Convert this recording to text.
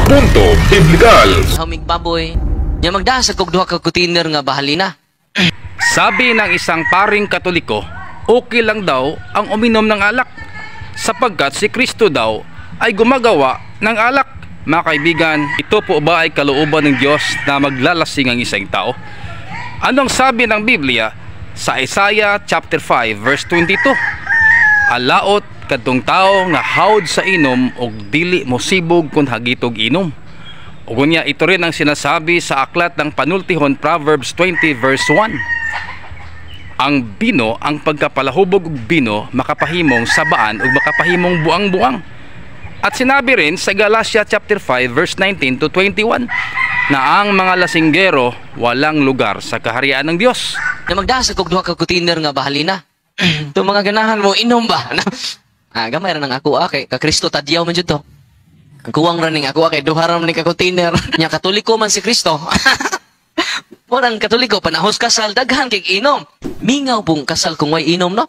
Punto Biblikal. Humig baboy. Nya magdasag kog duha ka container nga bahalina. Sabi ng isang paring Katoliko, okay lang daw ang uminom ng alak sapagkat si Kristo daw ay gumagawa ng alak. Mga kaibigan, ito po ba ay kalooban ng Diyos na maglalasing ang isang tao? Anong sabi ng Biblia sa Isaiah chapter 5 verse 22? Alaot kadtong tao nga hawd sa inom og dili mo sibog kun hagitog inom. Ug unya ito rin ang sinasabi sa aklat ng panultihon Proverbs 20 verse 1. Ang bino, ang pagkapalahubog og bino makapahimong sabaan ug makapahimong buang-buang. At sinabi rin sa Galatia chapter 5 verse 19 to 21 na ang mga lasinggero walang lugar sa kaharian ng Diyos. Nya magdasag kog duha ka container nga bahalina. Ito mga ganahan mo inom ba? Gamay ra nang ako kay ka Kristo tadyaw man jud to. Ang kuwang ra ning ako kay duha ra man ni ka container. Nya Katoliko man si Kristo. Murang Katoliko panahos kasal daghan kay inom. Mingaw pong kasal kung way inom no.